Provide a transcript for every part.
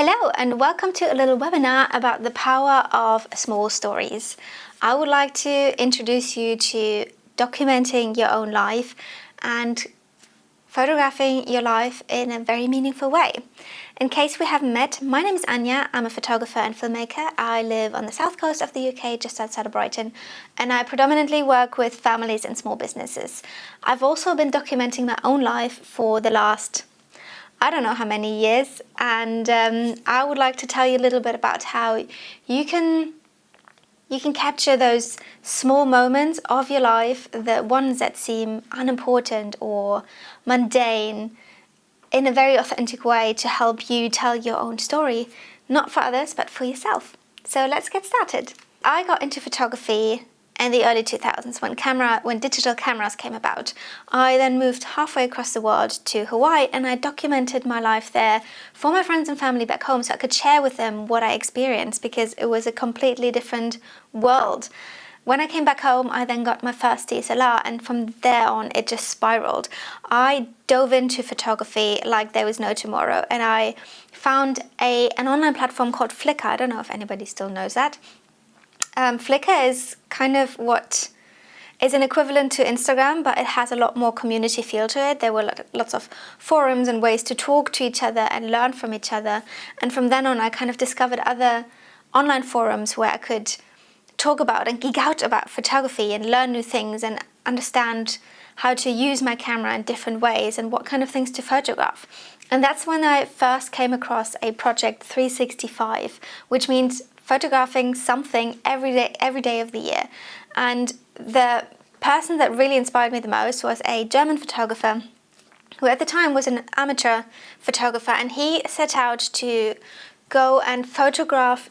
Hello and welcome to a little webinar about the power of small stories. I would like to introduce you to documenting your own life and photographing your life in a very meaningful way. In case we haven't met, my name is Anya. I'm a photographer and filmmaker. I live on the south coast of the UK, just outside of Brighton, and I predominantly work with families and small businesses. I've also been documenting my own life for the last I don't know how many years, and I would like to tell you a little bit about how you can capture those small moments of your life, the ones that seem unimportant or mundane, in a very authentic way to help you tell your own story, not for others but for yourself. So let's get started. I got into photography in the early 2000s when digital cameras came about. I then moved halfway across the world to Hawaii, and I documented my life there for my friends and family back home so I could share with them what I experienced, because it was a completely different world. When I came back home, I then got my first DSLR, and from there on it just spiraled. I dove into photography like there was no tomorrow, and I found an online platform called Flickr. I don't know if anybody still knows that. Flickr is kind of what is an equivalent to Instagram, but it has a lot more community feel to it. There were lots of forums and ways to talk to each other and learn from each other. And from then on, I kind of discovered other online forums where I could talk about and geek out about photography and learn new things and understand how to use my camera in different ways and what kind of things to photograph. And that's when I first came across a project 365, which means photographing something every day of the year. And the person that really inspired me the most was a German photographer who at the time was an amateur photographer, and he set out to go and photograph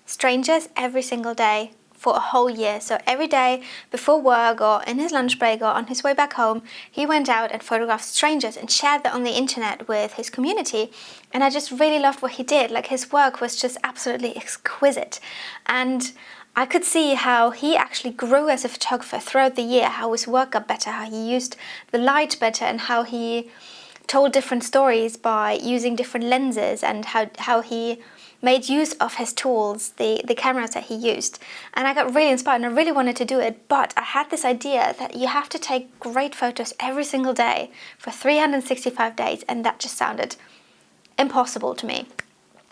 strangers every single day for a whole year. So every day before work or in his lunch break or on his way back home, he went out and photographed strangers and shared that on the internet with his community. And I just really loved what he did. Like, his work was just absolutely exquisite. And I could see how he actually grew as a photographer throughout the year, how his work got better, how he used the light better, and how he told different stories by using different lenses, and how he made use of his tools, the cameras that he used. And I got really inspired and I really wanted to do it, but I had this idea that you have to take great photos every single day for 365 days, and that just sounded impossible to me.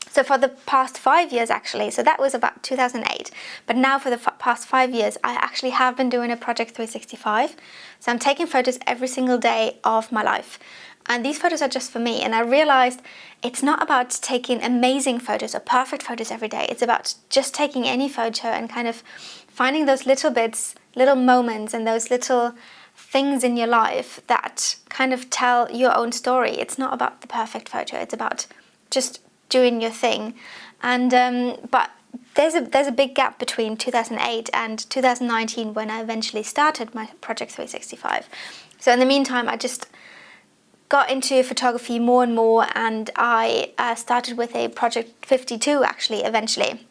So for the past 5 years actually, so that was about 2008, but now for the past 5 years, I actually have been doing a Project 365. So I'm taking photos every single day of my life. And these photos are just for me. And I realized it's not about taking amazing photos or perfect photos every day. It's about just taking any photo and kind of finding those little bits, little moments, and those little things in your life that kind of tell your own story. It's not about the perfect photo. It's about just doing your thing. And but there's a big gap between 2008 and 2019 when I eventually started my Project 365. So in the meantime, I just got into photography more and more, and I started with a Project 52 actually eventually.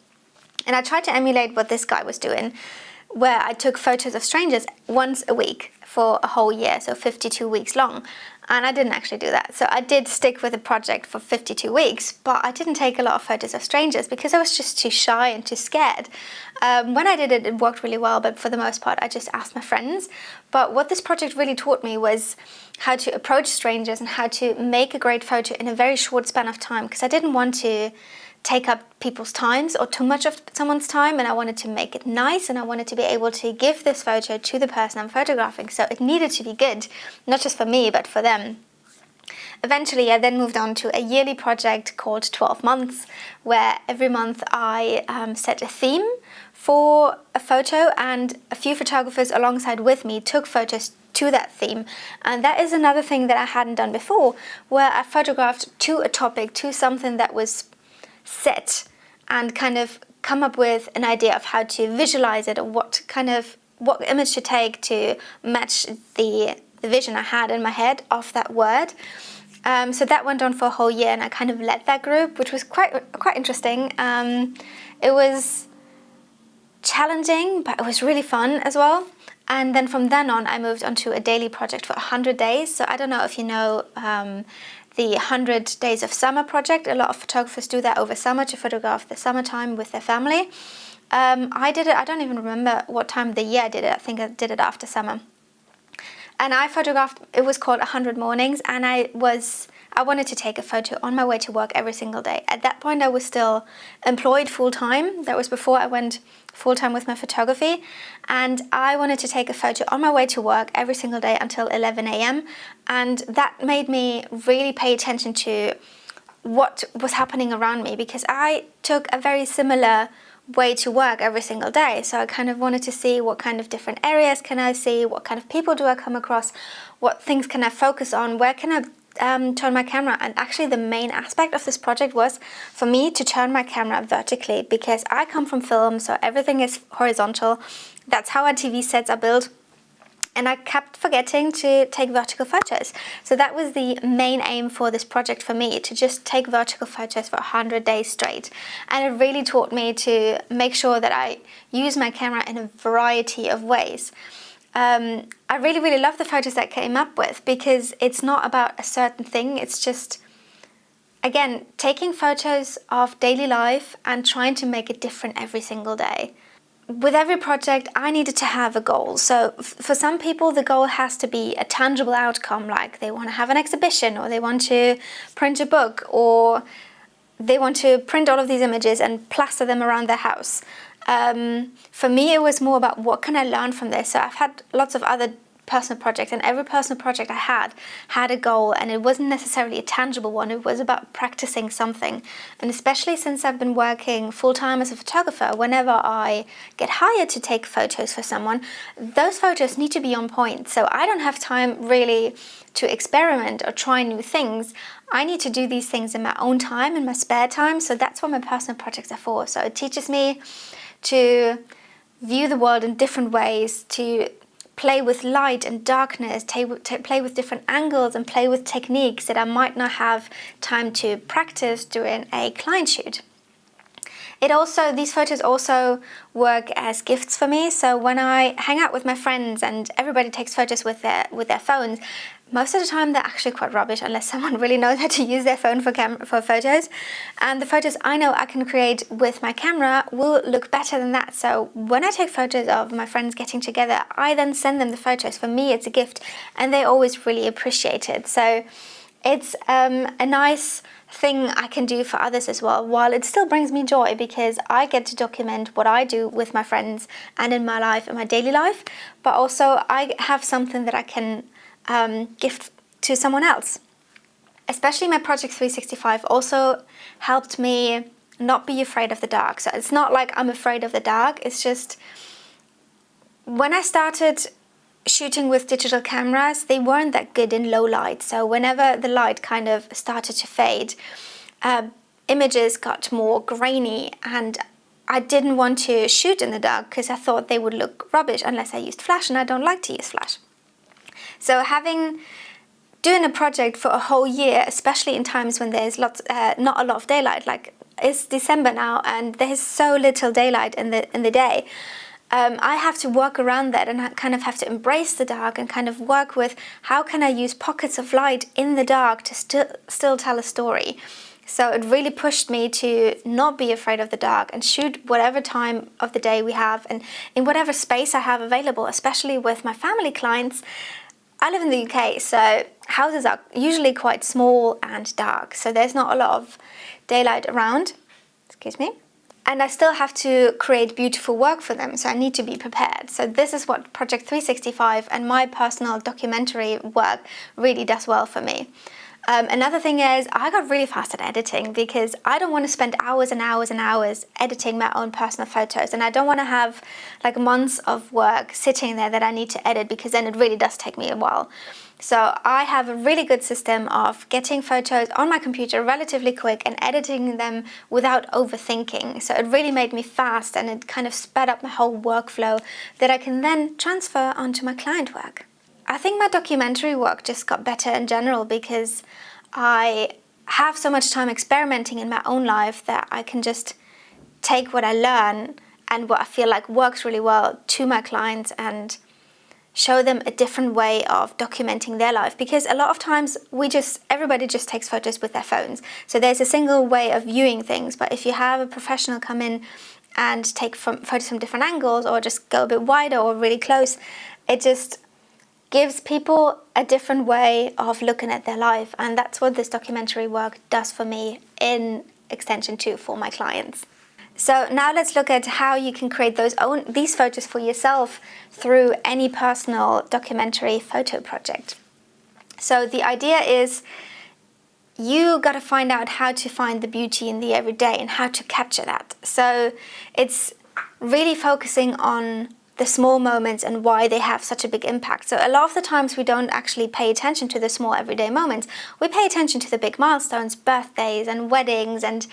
And I tried to emulate what this guy was doing, where I took photos of strangers once a week for a whole year, so 52 weeks long. And I didn't actually do that. So I did stick with the project for 52 weeks, but I didn't take a lot of photos of strangers because I was just too shy and too scared. When I did it, it worked really well, but for the most part, I just asked my friends. But what this project really taught me was how to approach strangers and how to make a great photo in a very short span of time, because I didn't want to take up people's times or too much of someone's time, and I wanted to make it nice, and I wanted to be able to give this photo to the person I'm photographing. So it needed to be good, not just for me, but for them. Eventually, I then moved on to a yearly project called 12 Months, where every month I set a theme for a photo, and a few photographers alongside with me took photos to that theme. And that is another thing that I hadn't done before, where I photographed to a topic, to something that was set, and kind of come up with an idea of how to visualize it, or what image to take to match the vision I had in my head of that word. So that went on for a whole year, and I kind of led that group, which was quite interesting. It was challenging, but it was really fun as well. And then from then on, I moved on to a daily project for 100 days. So I don't know if you know the 100 Days of Summer project. A lot of photographers do that over summer to photograph the summertime with their family. I did it, I don't even remember what time of the year I did it. I think I did it after summer. And I photographed, it was called 100 Mornings, and I wanted to take a photo on my way to work every single day. At that point, I was still employed full-time. That was before I went full-time with my photography. And I wanted to take a photo on my way to work every single day until 11 a.m. And that made me really pay attention to what was happening around me, because I took a very similar way to work every single day. So I kind of wanted to see what kind of different areas can I see, what kind of people do I come across, what things can I focus on, where can I turn my camera. And actually the main aspect of this project was for me to turn my camera vertically, because I come from film, so everything is horizontal. That's how our TV sets are built. And I kept forgetting to take vertical photos. So that was the main aim for this project for me, to just take vertical photos for 100 days straight. And it really taught me to make sure that I use my camera in a variety of ways. I really, really love the photos that I came up with, because it's not about a certain thing. It's just, again, taking photos of daily life and trying to make it different every single day. With every project, I needed to have a goal. So for some people, the goal has to be a tangible outcome, like they want to have an exhibition, or they want to print a book, or they want to print all of these images and plaster them around their house. For me, it was more about what can I learn from this. So I've had lots of other personal projects, and every personal project I had a goal, and it wasn't necessarily a tangible one. It was about practicing something. And especially since I've been working full-time as a photographer, whenever I get hired to take photos for someone, those photos need to be on point. So I don't have time really to experiment or try new things. I need to do these things in my own time, in my spare time. So that's what my personal projects are for. So it teaches me to view the world in different ways, to play with light and darkness, play with different angles, and play with techniques that I might not have time to practice during a client shoot. These photos also work as gifts for me. So when I hang out with my friends and everybody takes photos with their phones, most of the time they're actually quite rubbish, unless someone really knows how to use their phone for photos. And the photos I know I can create with my camera will look better than that. So when I take photos of my friends getting together, I then send them the photos. For me, it's a gift, and they always really appreciate it. So it's a nice thing I can do for others as well, while it still brings me joy, because I get to document what I do with my friends and in my life, in my daily life, but also I have something that I can gift to someone else. Especially my Project 365 also helped me not be afraid of the dark. So it's not like I'm afraid of the dark, it's just when I started shooting with digital cameras, they weren't that good in low light. So whenever the light kind of started to fade, images got more grainy, and I didn't want to shoot in the dark because I thought they would look rubbish unless I used flash, and I don't like to use flash. So doing a project for a whole year, especially in times when there's not a lot of daylight, like it's December now and there's so little daylight in the day, I have to work around that, and I kind of have to embrace the dark and kind of work with how can I use pockets of light in the dark to still tell a story. So it really pushed me to not be afraid of the dark and shoot whatever time of the day we have and in whatever space I have available, especially with my family clients. I live in the UK, so houses are usually quite small and dark, so there's not a lot of daylight around. Excuse me. And I still have to create beautiful work for them, so I need to be prepared. So this is what Project 365 and my personal documentary work really does well for me. Another thing is I got really fast at editing, because I don't want to spend hours and hours and hours editing my own personal photos, and I don't want to have like months of work sitting there that I need to edit, because then it really does take me a while. So I have a really good system of getting photos on my computer relatively quick and editing them without overthinking. So it really made me fast, and it kind of sped up my whole workflow that I can then transfer onto my client work. I think my documentary work just got better in general, because I have so much time experimenting in my own life that I can just take what I learn and what I feel like works really well to my clients and show them a different way of documenting their life, because a lot of times everybody just takes photos with their phones. So there's a single way of viewing things, but if you have a professional come in and take photos from different angles, or just go a bit wider or really close, it just gives people a different way of looking at their life. And that's what this documentary work does for me, in extension too for my clients. So now let's look at how you can create these photos for yourself through any personal documentary photo project. So the idea is, you got to find out how to find the beauty in the everyday and how to capture that. So it's really focusing on the small moments and why they have such a big impact. So a lot of the times we don't actually pay attention to the small everyday moments. We pay attention to the big milestones, birthdays and weddings and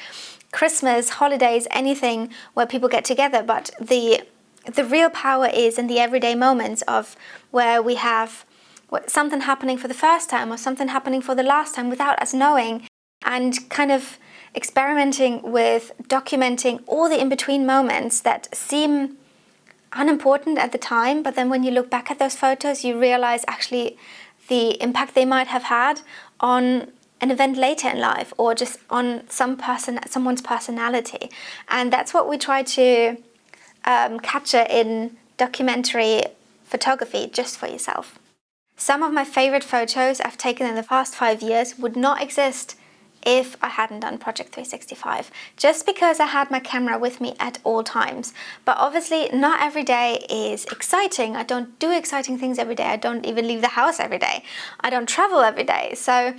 Christmas, holidays, anything where people get together. But the real power is in the everyday moments of where we have something happening for the first time or something happening for the last time without us knowing, and kind of experimenting with documenting all the in-between moments that seem unimportant at the time, but then when you look back at those photos, you realize actually the impact they might have had on an event later in life, or just on someone's personality. And that's what we try to capture in documentary photography, just for yourself. Some of my favorite photos I've taken in the past 5 years would not exist if I hadn't done Project 365, just because I had my camera with me at all times. But obviously not every day is exciting. I don't do exciting things every day. I don't even leave the house every day. I don't travel every day. So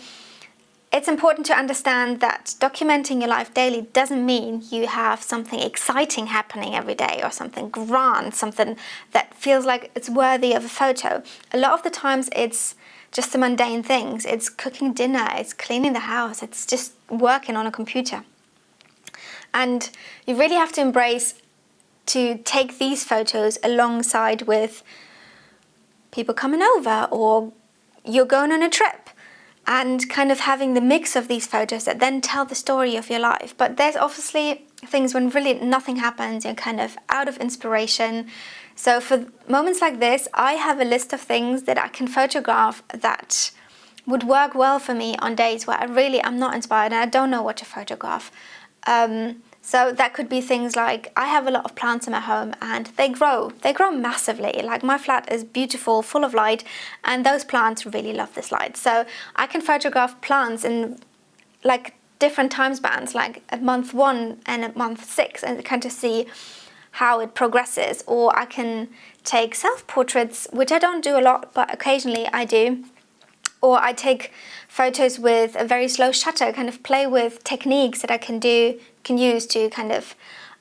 it's important to understand that documenting your life daily doesn't mean you have something exciting happening every day, or something grand, something that feels like it's worthy of a photo. A lot of the times it's just the mundane things. It's cooking dinner, it's cleaning the house, it's just working on a computer. And you really have to embrace to take these photos alongside with people coming over, or you're going on a trip, and kind of having the mix of these photos that then tell the story of your life. But there's obviously things when really nothing happens, you're kind of out of inspiration. So for moments like this, I have a list of things that I can photograph that would work well for me on days where I'm not inspired and I don't know what to photograph. So that could be things like, I have a lot of plants in my home and they grow massively. Like, my flat is beautiful, full of light, and those plants really love this light. So I can photograph plants in like different time spans, like at month 1 and at month 6, and kind of see how it progresses. Or I can take self-portraits, which I don't do a lot, but occasionally I do. Or I take photos with a very slow shutter, kind of play with techniques that I can use to kind of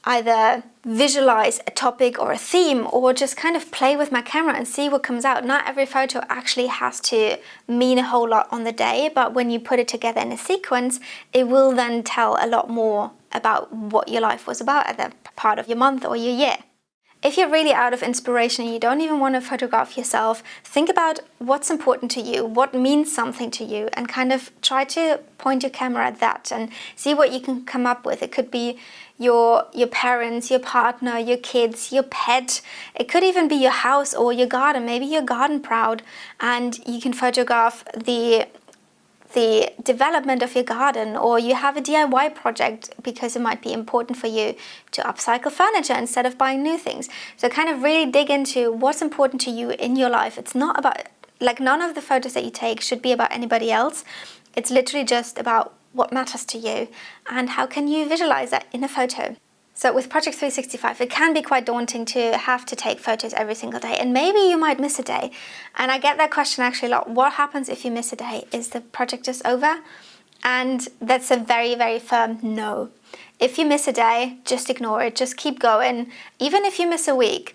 either visualize a topic or a theme, or just kind of play with my camera and see what comes out. Not every photo actually has to mean a whole lot on the day, but when you put it together in a sequence, it will then tell a lot more about what your life was about at that part of your month or your year. If you're really out of inspiration and you don't even want to photograph yourself, think about what's important to you, what means something to you, and kind of try to point your camera at that and see what you can come up with. It could be your parents, your partner, your kids, your pet. It could even be your house or your garden. Maybe you're garden proud and you can photograph the development of your garden, or you have a DIY project because it might be important for you to upcycle furniture instead of buying new things. So kind of really dig into what's important to you in your life. It's not about, like, none of the photos that you take should be about anybody else. It's literally just about what matters to you and how can you visualize that in a photo. So with Project 365, it can be quite daunting to have to take photos every single day, and maybe you might miss a day. And I get that question actually a lot. What happens if you miss a day? Is the project just over? And that's a very, very firm no. If you miss a day, just ignore it. Just keep going. Even if you miss a week,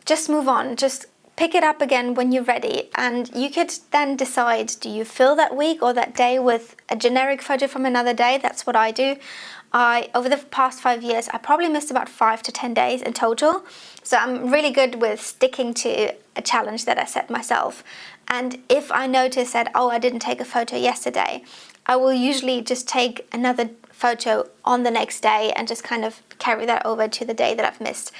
just move on. Just pick it up again when you're ready. And you could then decide, do you fill that week or that day with a generic photo from another day? That's what I do. Over the past 5 years, I probably missed about 5 to 10 days in total. So I'm really good with sticking to a challenge that I set myself. And if I notice that, I didn't take a photo yesterday, I will usually just take another photo on the next day and just kind of carry that over to the day that I've missed.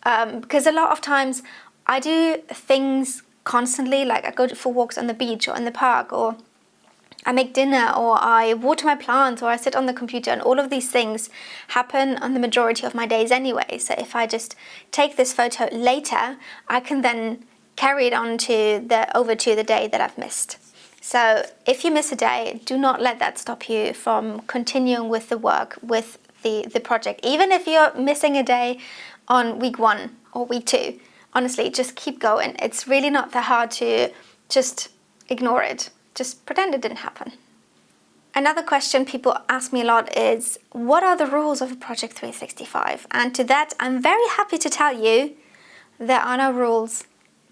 Because a lot of times I do things constantly, like I go for walks on the beach or in the park, or I make dinner, or I water my plants, or I sit on the computer, and all of these things happen on the majority of my days anyway. So if I just take this photo later, I can then carry it on over to the day that I've missed. So if you miss a day, do not let that stop you from continuing with the work, with the project. Even if you're missing a day on week 1 or week 2, honestly, just keep going. It's really not that hard to just ignore it. Just pretend it didn't happen. Another question people ask me a lot is, what are the rules of a Project 365? And to that, I'm very happy to tell you, there are no rules.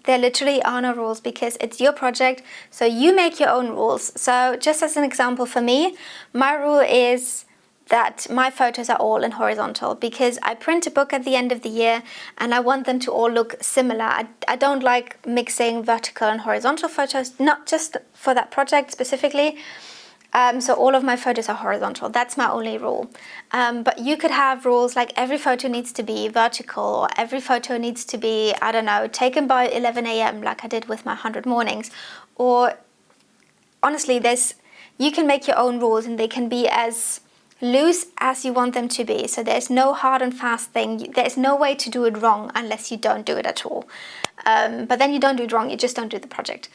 There literally are no rules, because it's your project, so you make your own rules. So just as an example for me, my rule is that my photos are all in horizontal, because I print a book at the end of the year and I want them to all look similar. I don't like mixing vertical and horizontal photos, not just for that project specifically. So all of my photos are horizontal. That's my only rule. But you could have rules like every photo needs to be vertical, or every photo needs to be, I don't know, taken by 11 a.m. like I did with my 100 mornings. Or honestly, you can make your own rules, and they can be as loose as you want them to be. So there's no hard and fast thing. There's no way to do it wrong unless you don't do it at all. But then you don't do it wrong, you just don't do the project.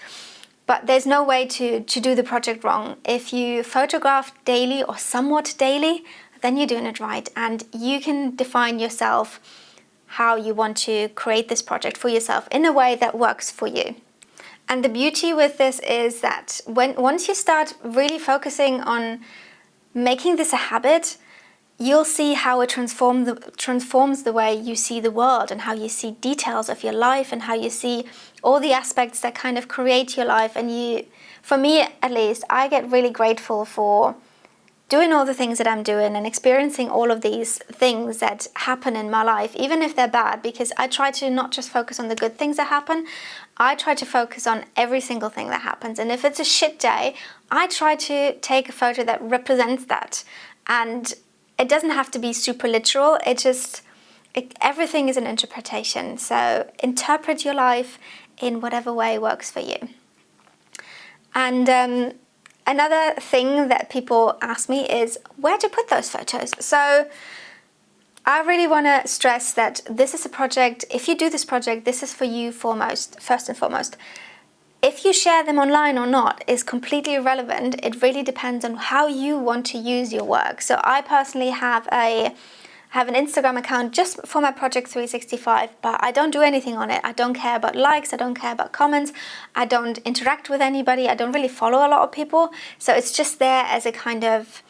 But there's no way to do the project wrong. If you photograph daily or somewhat daily, then you're doing it right. And you can define yourself how you want to create this project for yourself in a way that works for you. And the beauty with this is that once you start really focusing on making this a habit, you'll see how it transforms the way you see the world, and how you see details of your life, and how you see all the aspects that kind of create your life. And for me at least, I get really grateful for doing all the things that I'm doing and experiencing all of these things that happen in my life, even if they're bad, because I try to not just focus on the good things that happen, I try to focus on every single thing that happens. And if it's a shit day, I try to take a photo that represents that. And it doesn't have to be super literal, everything is an interpretation. So interpret your life in whatever way works for you. And another thing that people ask me is, where to put those photos? So I really want to stress that this is a project. If you do this project, this is for you first and foremost. If you share them online or not is completely irrelevant. It really depends on how you want to use your work. So I personally have an Instagram account just for my Project 365, but I don't do anything on it. I don't care about likes, I don't care about comments, I don't interact with anybody, I don't really follow a lot of people. So it's just there as a kind of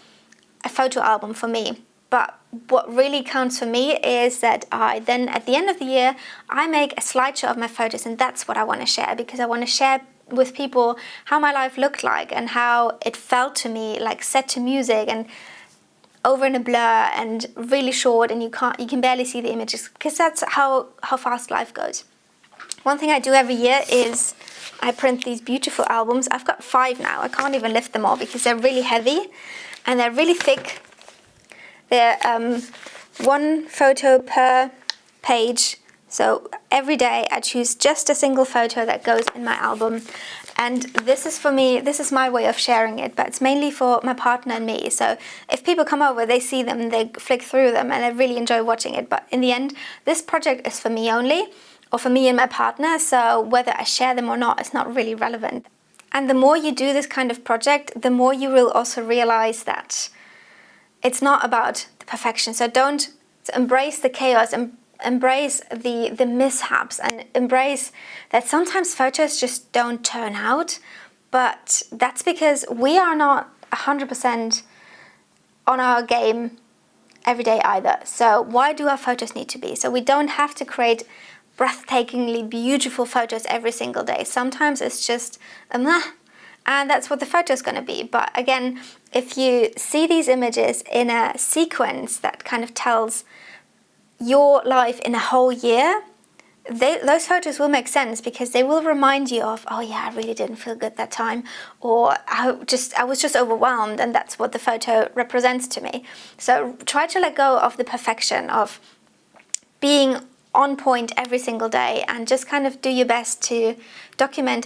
a photo album for me. But what really counts for me is that I then, at the end of the year, I make a slideshow of my photos, and that's what I want to share, because I want to share with people how my life looked like and how it felt to me, like set to music and over in a blur and really short, and you can barely see the images, because that's how fast life goes. One thing I do every year is I print these beautiful albums. I've got 5 now. I can't even lift them all because they're really heavy and they're really thick. They're 1 photo per page. So every day I choose just a single photo that goes in my album. And this is for me, this is my way of sharing it, but it's mainly for my partner and me. So if people come over, they see them, they flick through them, and I really enjoy watching it. But in the end, this project is for me only, or for me and my partner. So whether I share them or not, it's not really relevant. And the more you do this kind of project, the more you will also realize that it's not about the perfection. So embrace the chaos, and embrace the mishaps, and embrace that sometimes photos just don't turn out. But that's because we are not 100% on our game every day either. So why do our photos need to be? So we don't have to create breathtakingly beautiful photos every single day. Sometimes it's just a meh, and that's what the photo is going to be. But again, if you see these images in a sequence that kind of tells your life in a whole year, those photos will make sense, because they will remind you of, oh yeah, I really didn't feel good that time, or I was just overwhelmed, and that's what the photo represents to me. So try to let go of the perfection of being on point every single day, and just kind of do your best to document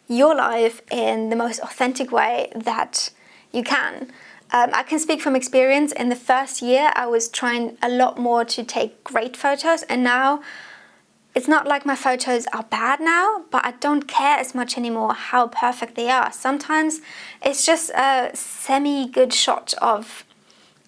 your life in the most authentic way that you can. I can speak from experience. In the first year, I was trying a lot more to take great photos, and now it's not like my photos are bad now, but I don't care as much anymore how perfect they are. Sometimes it's just a semi-good shot of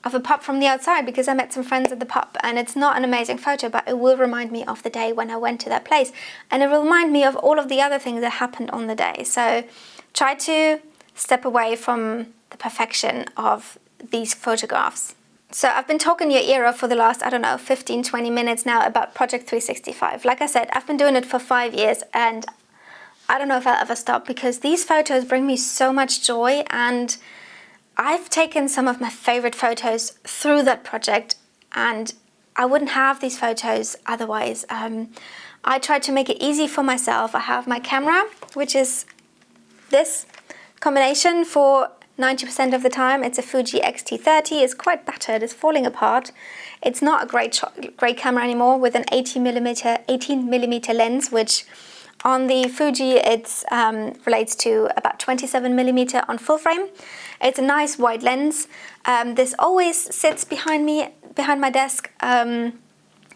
a pub from the outside because I met some friends at the pub, and it's not an amazing photo, but it will remind me of the day when I went to that place, and it will remind me of all of the other things that happened on the day. So try to step away from the perfection of these photographs. So I've been talking your ear off for the last, 15, 20 minutes now about Project 365. Like I said, I've been doing it for 5 years, and I don't know if I'll ever stop because these photos bring me so much joy, and I've taken some of my favorite photos through that project, and I wouldn't have these photos otherwise. I tried to make it easy for myself. I have my camera, which is this combination for 90% of the time. It's a Fuji X-T30. It's quite battered. It's falling apart. It's not a great camera anymore with an 18mm lens, which on the Fuji it's relates to about 27mm on full frame. It's a nice wide lens. This always sits behind my desk.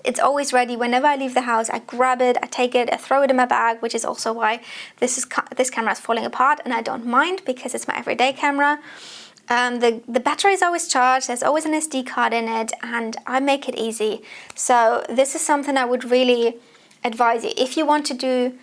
It's always ready. Whenever I leave the house, I grab it, I take it, I throw it in my bag, which is also why this camera is falling apart, and I don't mind because it's my everyday camera. The battery is always charged, there's always an SD card in it, and I make it easy. So this is something I would really advise you. If you want to do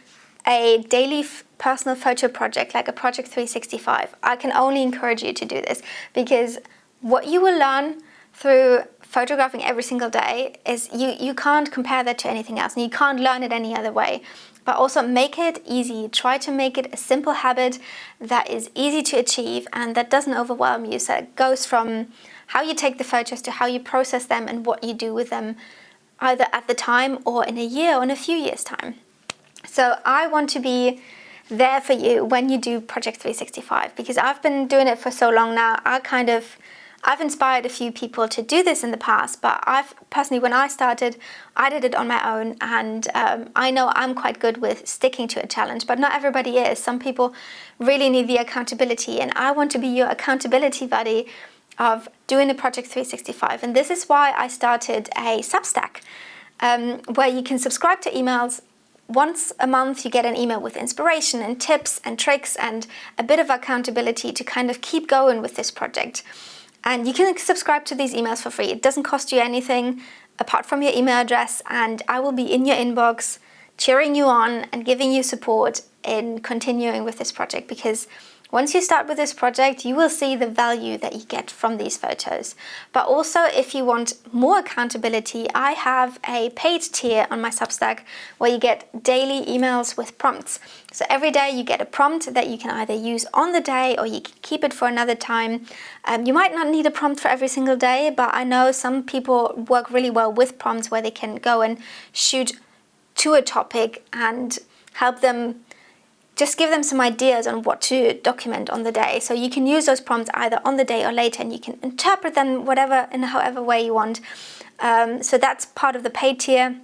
a daily personal photo project, like a Project 365, I can only encourage you to do this, because what you will learn through photographing every single day is you can't compare that to anything else, and you can't learn it any other way. But also make it easy. Try to make it a simple habit that is easy to achieve and that doesn't overwhelm you. So it goes from how you take the photos to how you process them and what you do with them, either at the time or in a year or in a few years' time. So I want to be there for you when you do Project 365, because I've been doing it for so long now. I've inspired a few people to do this in the past, but I've personally, when I started, I did it on my own, and I know I'm quite good with sticking to a challenge, but not everybody is. Some people really need the accountability, and I want to be your accountability buddy of doing a Project 365. And this is why I started a substack, where you can subscribe to emails. Once a month you get an email with inspiration and tips and tricks and a bit of accountability to kind of keep going with this project. And you can subscribe to these emails for free. It doesn't cost you anything apart from your email address, and I will be in your inbox cheering you on and giving you support in continuing with this project, because once you start with this project, you will see the value that you get from these photos. But also, if you want more accountability, I have a paid tier on my Substack where you get daily emails with prompts. So every day you get a prompt that you can either use on the day or you can keep it for another time. You might not need a prompt for every single day, but I know some people work really well with prompts where they can go and shoot to a topic and help them, just give them some ideas on what to document on the day. So you can use those prompts either on the day or later, and you can interpret them in however way you want. So that's part of the paid tier,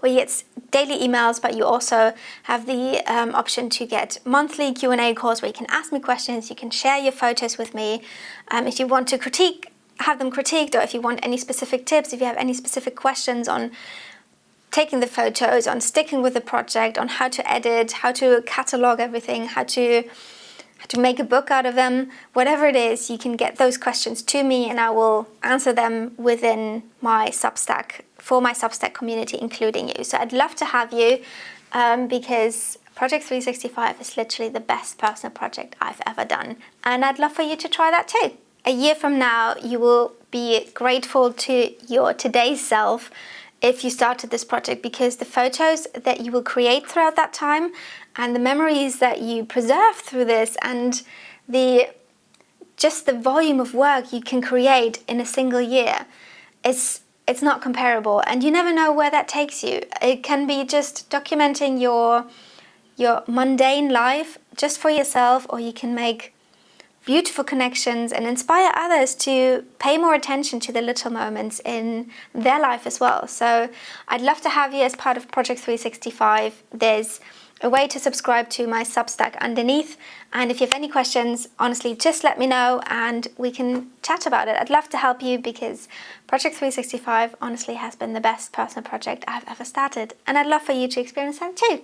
where you get daily emails, but you also have the option to get monthly Q&A calls where you can ask me questions, you can share your photos with me. If you want to have them critiqued, or if you want any specific tips, if you have any specific questions on taking the photos, on sticking with the project, on how to edit, how to catalog everything, how to make a book out of them, whatever it is, you can get those questions to me and I will answer them within my Substack, for my Substack community, including you. So I'd love to have you, because Project 365 is literally the best personal project I've ever done. And I'd love for you to try that too. A year from now, you will be grateful to your today's self if you started this project, because the photos that you will create throughout that time and the memories that you preserve through this, and just the volume of work you can create in a single year, it's not comparable, and you never know where that takes you. It can be just documenting your mundane life just for yourself, or you can make beautiful connections and inspire others to pay more attention to the little moments in their life as well. So I'd love to have you as part of Project 365. There's a way to subscribe to my Substack underneath, and if you have any questions, honestly, just let me know and we can chat about it. I'd love to help you because Project 365 honestly has been the best personal project I've ever started, and I'd love for you to experience that too.